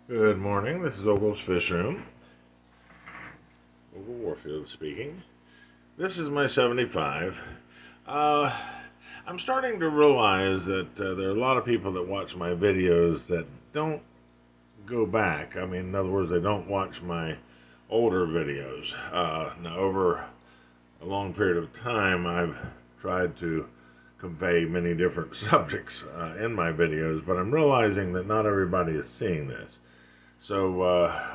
Good morning. This is Ogle's Fish Room. Ogle Warfield speaking. This is my 75. Uh, I'm starting to realize that there are a lot of people that watch my videos that don't go back. I mean, in other words, they don't watch my older videos. Now, over a long period of time, I've tried to convey many different subjects in my videos, but I'm realizing that not everybody is seeing this. So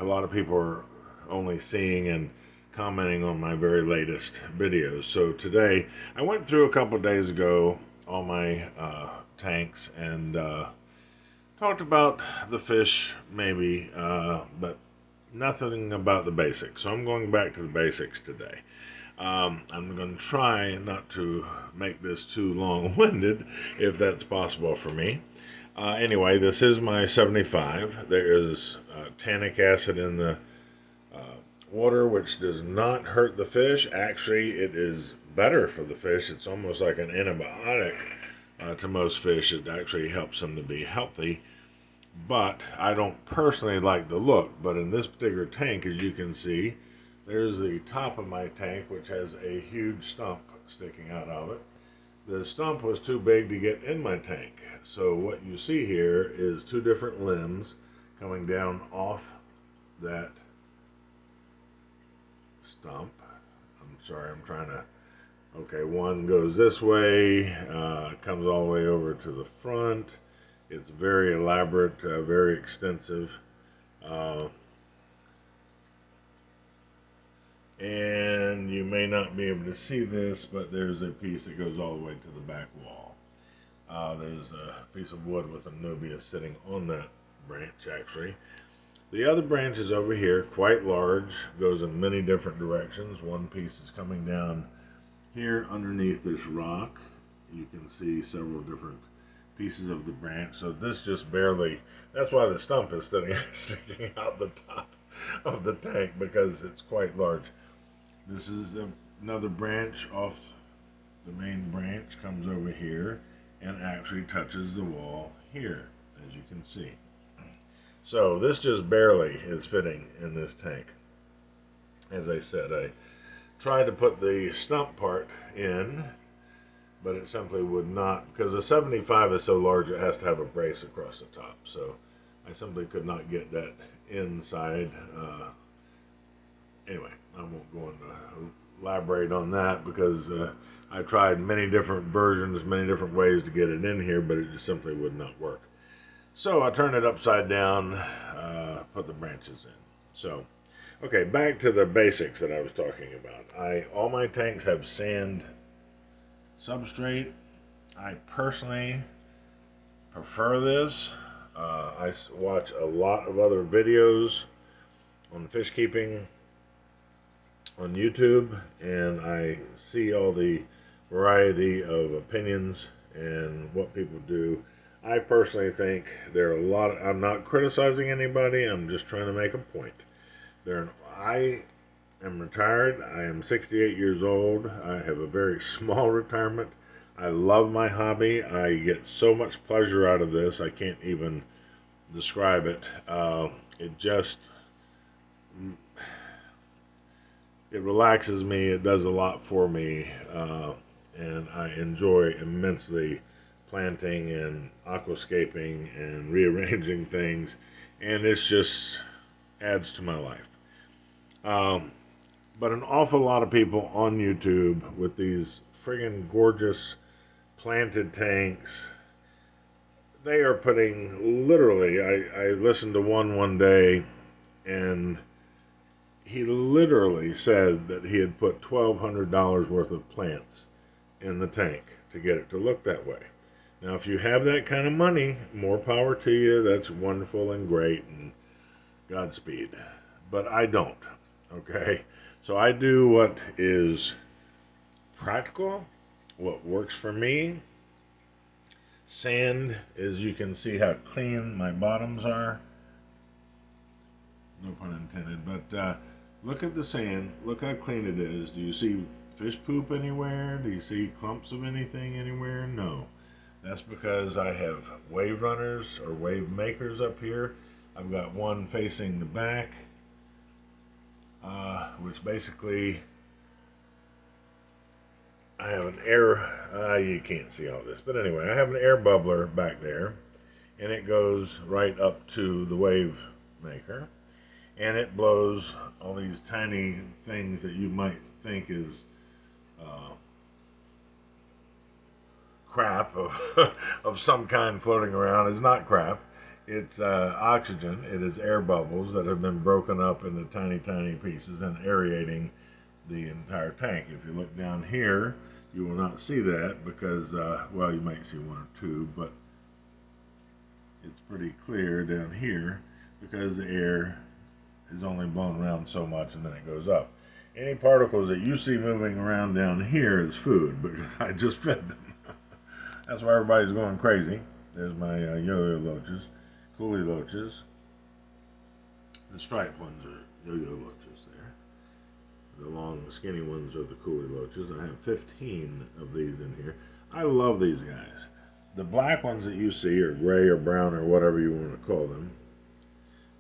a lot of people are only seeing and commenting on my very latest videos. So today, I went through a couple of days ago all my tanks and talked about the fish maybe, but nothing about the basics. So I'm going back to the basics today. I'm going to try not to make this too long-winded, if that's possible for me. Anyway, this is my 75. There is tannic acid in the water, which does not hurt the fish. Actually, it is better for the fish. It's almost like an antibiotic to most fish. It actually helps them to be healthy. But I don't personally like the look. But in this particular tank, as you can see, there's the top of my tank, which has a huge stump sticking out of it. The stump was too big to get in my tank. So what you see here is two different limbs coming down off that stump. I'm sorry, I'm trying to. Okay, one goes this way, comes all the way over to the front. It's very elaborate, very extensive. Uh, and you may not be able to see this, but there's a piece that goes all the way to the back wall. There's a piece of wood with a nubia sitting on that branch, actually. The other branch is over here, quite large, goes in many different directions. One piece is coming down here underneath this rock. You can see several different pieces of the branch. So this just barely, that's why the stump is sticking out the top of the tank, because it's quite large. This is another branch off the main branch, comes over here and actually touches the wall here, as you can see. So this just barely is fitting in this tank. As I said, I tried to put the stump part in, but it simply would not, because the 75 is so large it has to have a brace across the top. So I simply could not get that inside. Anyway, I won't go into elaborate on that, because I tried many different versions, many different ways to get it in here, but it just simply would not work. So I turned it upside down, put the branches in. So, okay, back to the basics that I was talking about. All my tanks have sand substrate. I personally prefer this. I watch a lot of other videos on fish keeping on YouTube, and I see all the variety of opinions and what people do. I personally think there are a lot of, I'm not criticizing anybody, I'm just trying to make a point. I am retired. I am 68 years old. I have a very small retirement. I love my hobby. I get so much pleasure out of this. I can't even describe it. It just it relaxes me. It does a lot for me, and I enjoy immensely planting and aquascaping and rearranging things, and it's just adds to my life. Um, but an awful lot of people on YouTube with these friggin' gorgeous planted tanks, they are putting literally. I listened to one day, and he literally said that he had put $1,200 worth of plants in the tank to get it to look that way. Now, if you have that kind of money, more power to you. That's wonderful and great, and Godspeed. But I don't. Okay? So I do what is practical, what works for me. Sand, as you can see how clean my bottoms are. No pun intended. But look at the sand. Look how clean it is. Do you see fish poop anywhere? Do you see clumps of anything anywhere? No. That's because I have wave runners or wave makers up here. I've got one facing the back, which basically I have an air, you can't see all this, but anyway, I have an air bubbler back there, and it goes right up to the wave maker, and it blows all these tiny things that you might think is uh, crap of, of some kind floating around. Is not crap. It's oxygen. It is air bubbles that have been broken up into tiny, tiny pieces and aerating the entire tank. If you look down here, you will not see that because, well, you might see one or two, but it's pretty clear down here because the air is only blown around so much and then it goes up. Any particles that you see moving around down here is food because I just fed them. That's why everybody's going crazy. There's my yo-yo loaches, coolie loaches. The striped ones are yo-yo loaches there. The long, skinny ones are the coolie loaches. I have 15 of these in here. I love these guys. The black ones that you see are gray or brown or whatever you want to call them.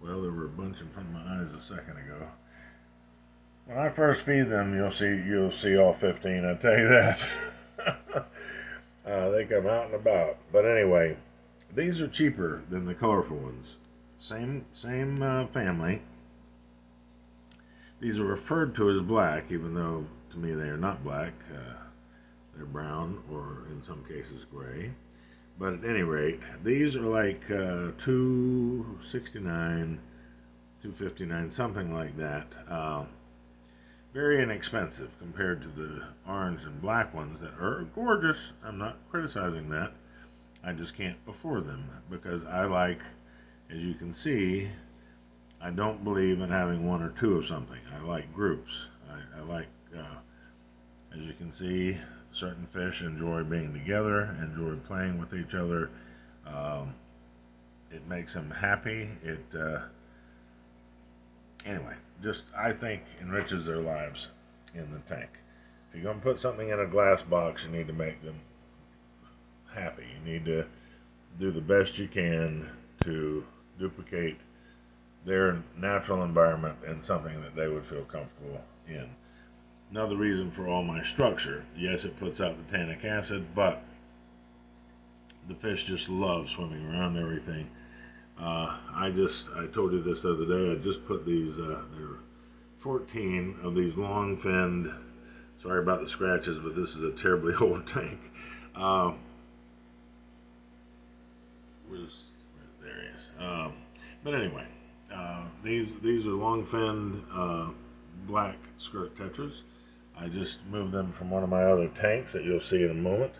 Well, there were a bunch in front of my eyes a second ago. When I first feed them, you'll see all 15. I tell you that. They come out and about. But anyway, these are cheaper than the colorful ones. Same family. These are referred to as black, even though to me they are not black. They're brown or in some cases gray. But at any rate, these are like $269, $259, something like that. Very inexpensive compared to the orange and black ones that are gorgeous. I'm not criticizing that. I just can't afford them because I like, as you can see, I don't believe in having one or two of something. I like groups. I like, as you can see, certain fish enjoy being together, enjoy playing with each other. It makes them happy. Anyway, just I think enriches their lives in the tank. If you're going to put something in a glass box, you need to make them happy. You need to do the best you can to duplicate their natural environment and something that they would feel comfortable in. Another reason for all my structure, yes, it puts out the tannic acid, but the fish just love swimming around everything. I told you this the other day, I just put these, there are 14 of these long-finned, sorry about the scratches, but this is a terribly old tank. There he is. But anyway, these are long-finned black skirt tetras. I just moved them from one of my other tanks that you'll see in a moment.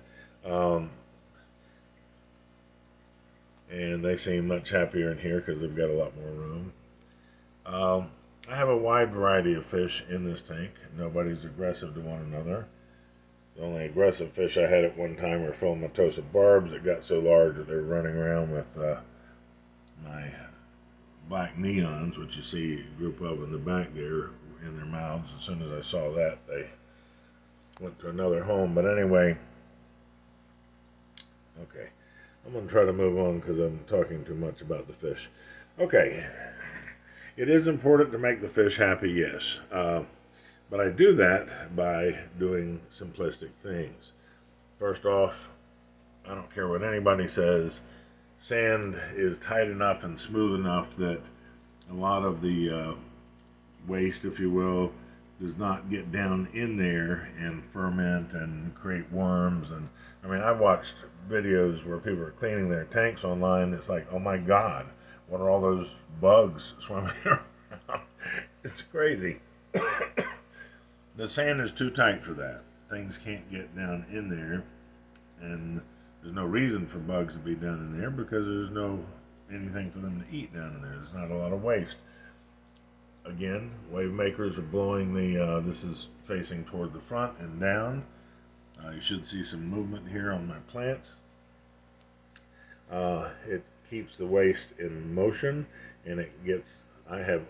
And they seem much happier in here because they've got a lot more room. I have a wide variety of fish in this tank. Nobody's aggressive to one another. The only aggressive fish I had at one time were Filamatosa barbs that got so large that they were running around with my black neons, which you see a group of in the back there in their mouths. As soon as I saw that, they went to another home. But anyway, okay. I'm going to try to move on because I'm talking too much about the fish. Okay. It is important to make the fish happy, yes. But I do that by doing simplistic things. First off, I don't care what anybody says, sand is tight enough and smooth enough that a lot of the waste, if you will, does not get down in there and ferment and create worms. And I mean, I've watched videos where people are cleaning their tanks online. It's like, oh my God, what are all those bugs swimming around? It's crazy. The sand is too tight for that. Things can't get down in there, and there's no reason for bugs to be down in there because there's no anything for them to eat down in there. There's not a lot of waste. Again, wave makers are blowing the, this is facing toward the front and down. You should see some movement here on my plants. It keeps the waste in motion, and it gets, I have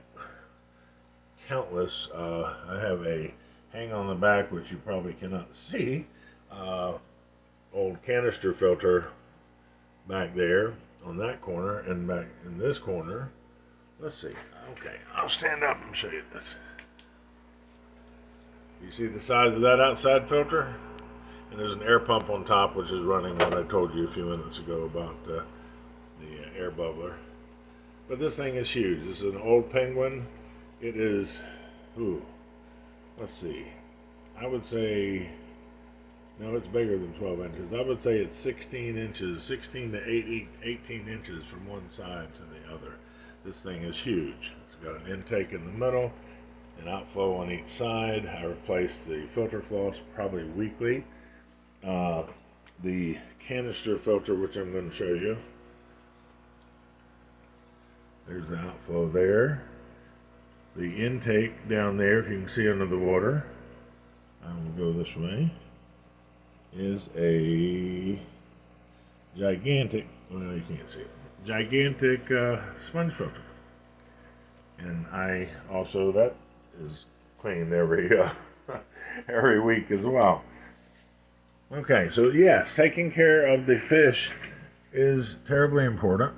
countless, I have a hang on the back, which you probably cannot see, old canister filter back there on that corner, and back in this corner Let's see. Okay, I'll stand up and show you this. You see the size of that outside filter? And there's an air pump on top, which is running what I told you a few minutes ago about the air bubbler. But this thing is huge. This is an old Penguin. It is, let's see. I would say, no, it's bigger than 12 inches. I would say it's 16 inches, 16 to 18 inches from one side to the other. This thing is huge. It's got an intake in the middle, an outflow on each side. I replace the filter floss probably weekly. The canister filter, which I'm going to show you. There's the outflow there. The intake down there, if you can see under the water, I will go this way, is a gigantic, well, you can't see it, gigantic sponge filter. And I also, that is cleaned every every week as well. Okay, so yes, taking care of the fish is terribly important.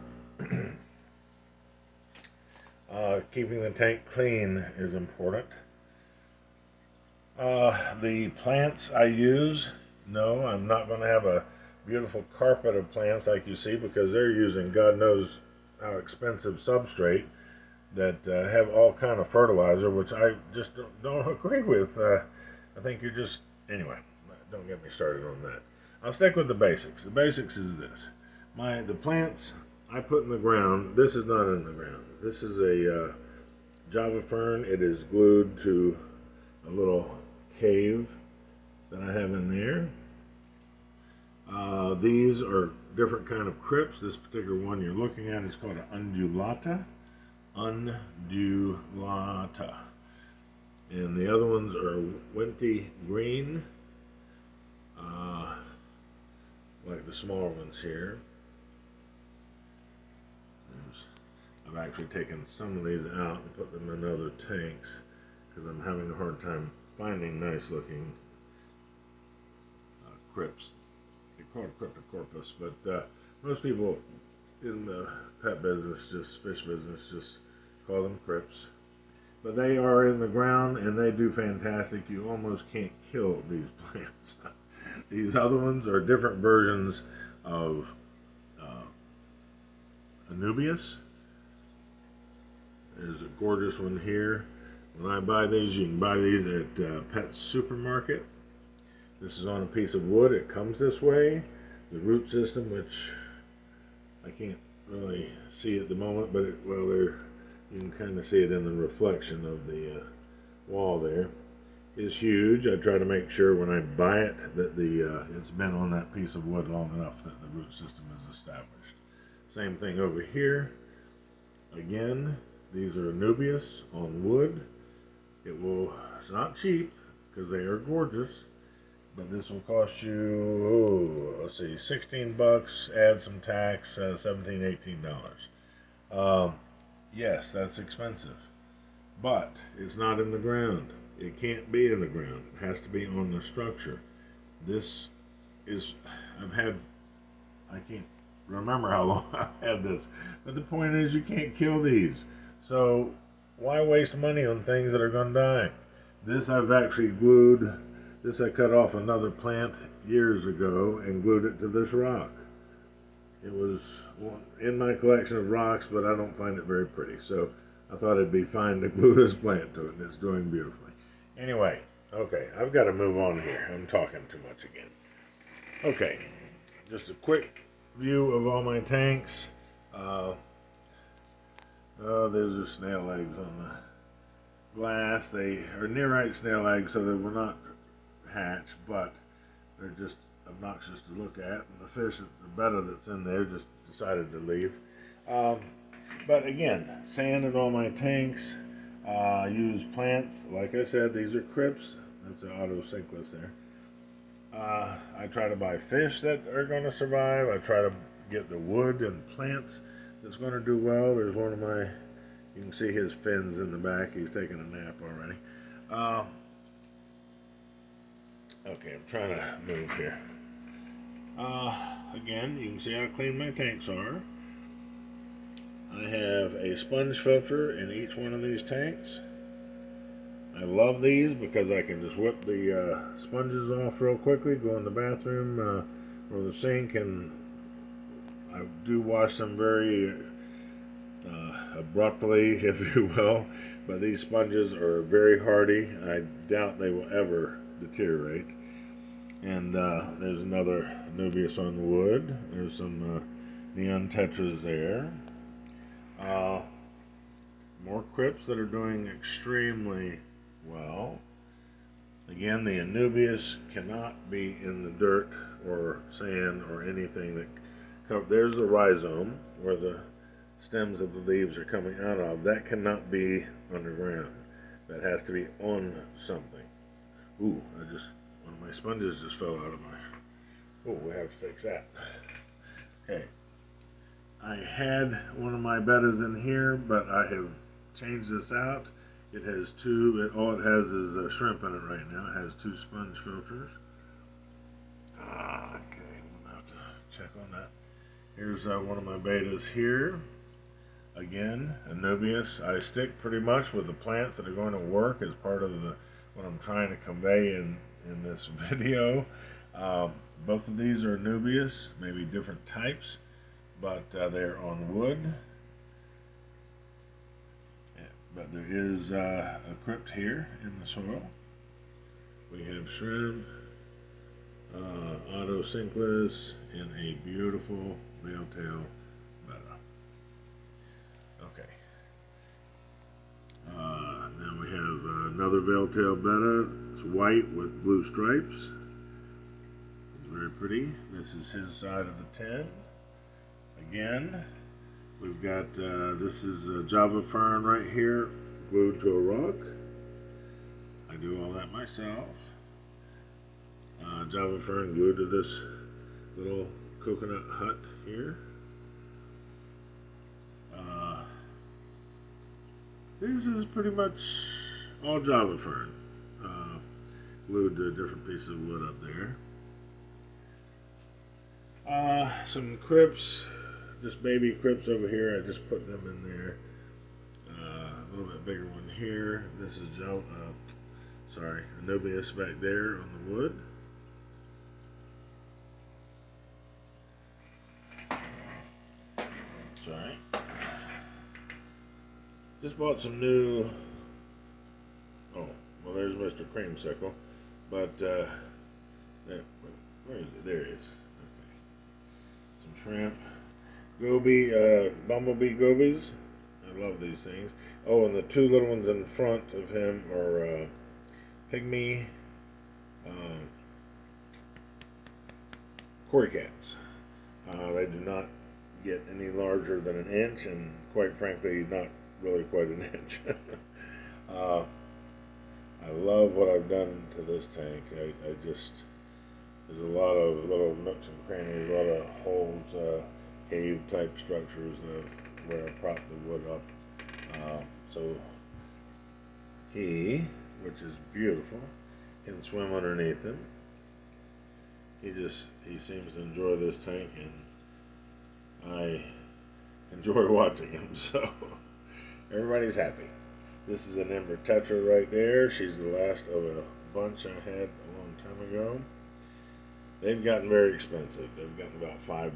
Keeping the tank clean is important. The plants I use, no, I'm not going to have a beautiful carpet of plants like you see, because they're using God knows how expensive substrate that have all kind of fertilizer, which I just don't agree with. I think you're just, anyway, don't get me started on that. I'll stick with the basics. The basics is this. The plants I put in the ground, this is not in the ground. This is a Java fern. It is glued to a little cave that I have in there. These are different kind of crypts. This particular one you're looking at is called an undulata. Undulata. And the other ones are Winty green, like the smaller ones here. I've actually taken some of these out and put them in other tanks because I'm having a hard time finding nice looking crypts. They're called Cryptocorpus, but most people in the pet business, just fish business, just call them crypts. But they are in the ground and they do fantastic. You almost can't kill these plants. These other ones are different versions of Anubias. There's a gorgeous one here. When I buy these, you can buy these at Pet Supermarket. This is on a piece of wood. It comes this way. The root system, which I can't really see at the moment, but you can kind of see it in the reflection of the wall there, is huge. I try to make sure when I buy it that it's been on that piece of wood long enough that the root system is established. Same thing over here. Again, these are Anubias on wood. It's not cheap because they are gorgeous, but this will cost you, let's see, 16 bucks, add some tax, $17, $18. Yes, that's expensive, but it's not in the ground. It can't be in the ground. It has to be on the structure. This is, I can't remember how long I've had this, but the point is you can't kill these. So why waste money on things that are going to die? This I've actually glued. This I cut off another plant years ago and glued it to this rock. It was in my collection of rocks, but I don't find it very pretty. So I thought it'd be fine to glue this plant to it, and it's doing beautifully. Anyway, okay, I've got to move on here. I'm talking too much again. Okay, just a quick view of all my tanks. There's are snail eggs on the glass. They are nearite snail eggs, so they will not hatch, but they're just obnoxious to look at. And the fish, the betta that's in there, just decided to leave. But again, sand in all my tanks. Use plants. Like I said, these are crypts. That's an Autocyclus there. I try to buy fish that are going to survive. I try to get the wood and plants that's going to do well. There's one of my, you can see his fins in the back. He's taking a nap already. Okay, I'm trying to move here. Again, you can see how clean my tanks are. I have have a sponge filter in each one of these tanks. I love these because I can just whip the sponges off real quickly, go in the bathroom or the sink, and I do wash them very abruptly, if you will. But these sponges are very hardy. I doubt they will ever deteriorate. And there's another Anubias on wood. There's some neon tetras there. More crypts that are doing extremely well. Again, the Anubias cannot be in the dirt or sand or anything that there's the rhizome where the stems of the leaves are coming out of. That cannot be underground. That has to be on something. Ooh, one of my sponges just fell out of my... Oh, we have to fix that. Okay. I had one of my bettas in here, but I have changed this out. It has all it has is a shrimp in it right now. It has 2 sponge filters. Okay, we'll have to check on that. Here's one of my betas here. Again, Anubias. I stick pretty much with the plants that are going to work as part of what I'm trying to convey in this video. Both of these are Anubias, maybe different types, but they're on wood. But there is a crypt here in the soil. We have shrimp, Autocinclus, and a beautiful veiltail betta. Okay. Now we have another veiltail betta. It's white with blue stripes. It's very pretty. This is his side of the tent. Again, we've got, this is a Java fern right here, glued to a rock. I do all that myself. Java fern glued to this little coconut hut here. This is pretty much all Java fern, glued to a different piece of wood up there. Some crypts, just baby crypts over here. I just put them in there. A little bit bigger one here. This is Anubias back there on the wood. Sorry. Just bought some new. Oh, well, there's Mr. Creamsicle, but where is it? There he is. Okay. Some shrimp. Goby, bumblebee gobies. I love these things. Oh, and the 2 little ones in front of him are pygmy cory cats. They do not get any larger than an inch, and quite frankly, not really quite an inch. I love what I've done to this tank. There's a lot of little nooks and crannies, a lot of holes, cave type structures where I prop the wood up. So he, which is beautiful, can swim underneath him. He seems to enjoy this tank, and I enjoy watching him, so everybody's happy. This is an Ember Tetra right there. She's the last of a bunch I had a long time ago. They've gotten very expensive. They've gotten about $5,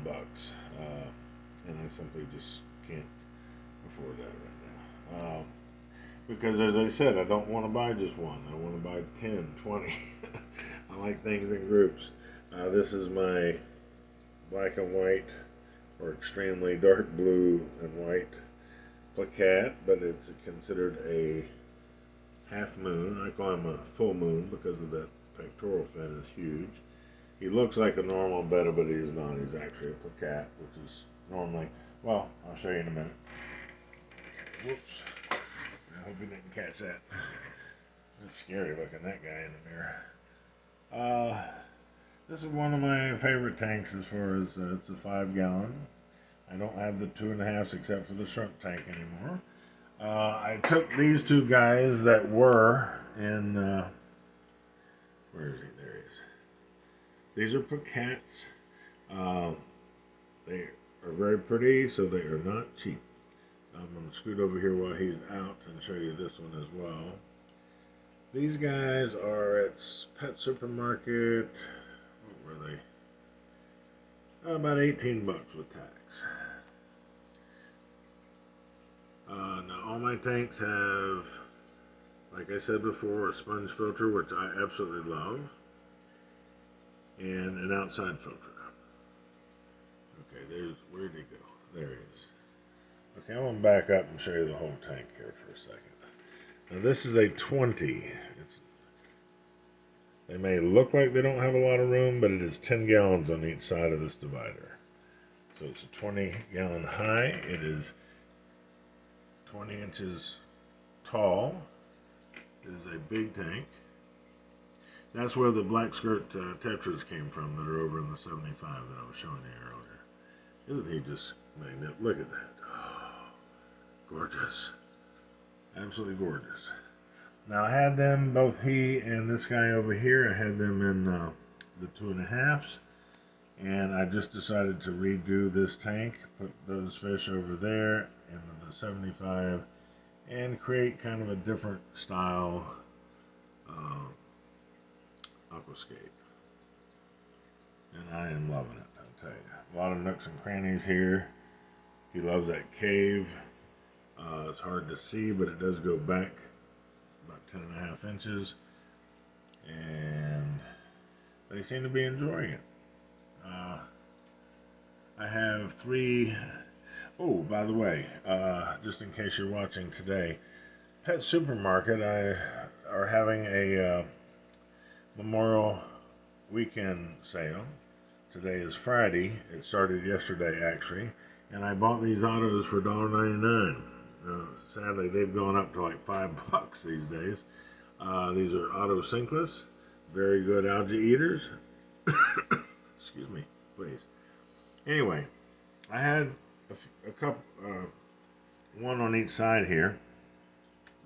and I simply just can't afford that right now. Because as I said, I don't want to buy just one. I want to buy 10, 20. I like things in groups. This is my black and white, or extremely dark blue and white placat, but it's considered a half moon. I call him a full moon because of that pectoral fin is huge. He looks like a normal betta, but he's not. He's actually a placat, which is normally, well, I'll show you in a minute. Whoops. I hope you didn't catch that. It's scary looking, that guy in the mirror. This is one of my favorite tanks as far as it's a 5-gallon. I don't have the 2.5s except for the shrimp tank anymore. I took these 2 guys that were in, where is he? There he is. These are placats. They are very pretty, so they are not cheap. I'm going to scoot over here while he's out and show you this one as well. These guys are at Pet Supermarket. What were they? About 18 bucks with tax. Now all my tanks have, like I said before, a sponge filter, which I absolutely love, and an outside filter. Okay, where'd he go? There he is. Okay, I'm going to back up and show you the whole tank here for a second. Now this is a 20. They may look like they don't have a lot of room, but it is 10 gallons on each side of this divider. So it's a 20-gallon high. It is 20 inches tall. It is a big tank. That's where the black skirt Tetras came from that are over in the 75 that I was showing you earlier. Isn't he just magnificent? Look at that. Oh, gorgeous. Absolutely gorgeous. Now I had them, both he and this guy over here, I had them in the 2.5s, and I just decided to redo this tank, put those fish over there in the 75, and create kind of a different style aquascape. And I am loving it, I'll tell you. A lot of nooks and crannies here. He loves that cave. It's hard to see, but it does go back about 10.5 inches, and they seem to be enjoying it. I have 3. Oh, by the way, just in case you're watching today, Pet Supermarket are having a Memorial Weekend sale. Today is Friday. It started yesterday, actually, and I bought these autos for $1.99. Sadly, they've gone up to like $5 these days. These are Auto Sinkless, very good algae eaters. Excuse me, please. Anyway, I had a couple, one on each side here,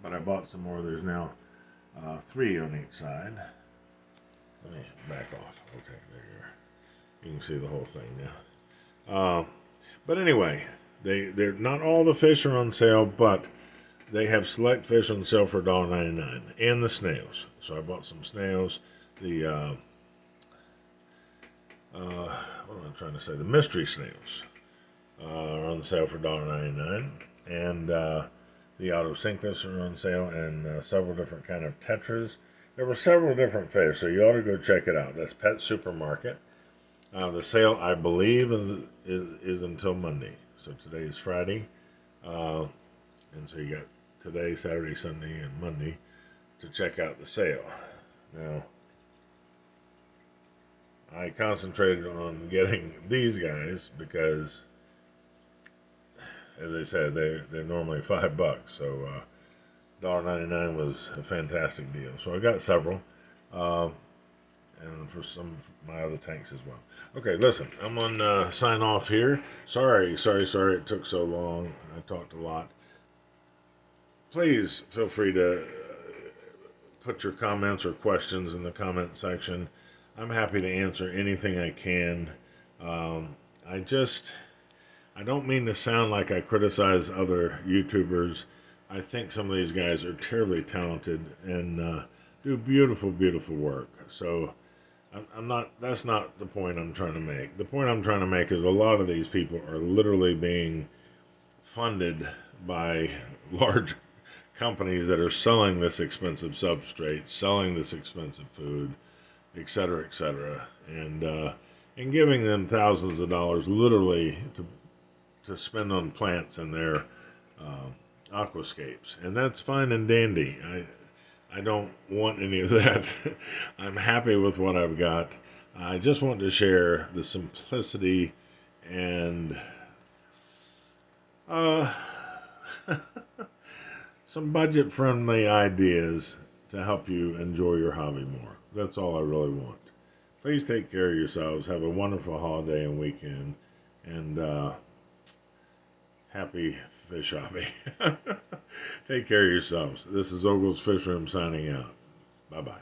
but I bought some more. There's now 3 on each side. Let me back off. Okay, there you are. You can see the whole thing now. But anyway, they're not all the fish are on sale, but they have select fish on sale for $1.99, and the snails. So I bought some snails. The what am I trying to say? The mystery snails are on sale for $1.99, and the Auto Sinkless are on sale, and several different kind of tetras. There were several different fish, so you ought to go check it out. That's Pet Supermarket. The sale, I believe, is until Monday. So today is Friday, and so you got today, Saturday, Sunday, and Monday to check out the sale. Now, I concentrated on getting these guys because, as I said, they're normally $5, so $1.99 was a fantastic deal. So I got several, and for some of my other tanks as well. Okay, listen, I'm on sign off here. Sorry it took so long. I talked a lot. Please feel free to put your comments or questions in the comment section. I'm happy to answer anything I can. I don't mean to sound like I criticize other YouTubers. I think some of these guys are terribly talented and do beautiful, beautiful work. So that's not the point I'm trying to make. The point I'm trying to make is a lot of these people are literally being funded by large companies that are selling this expensive substrate, selling this expensive food, etc., and giving them thousands of dollars literally to spend on plants in their aquascapes. And that's fine and dandy. I don't want any of that. I'm happy with what I've got. I just want to share the simplicity and some budget-friendly ideas to help you enjoy your hobby more. That's all I really want. Please take care of yourselves. Have a wonderful holiday and weekend. And happy fish hobby. Take care of yourselves. This is Ogle's Fish Room signing out. Bye-bye.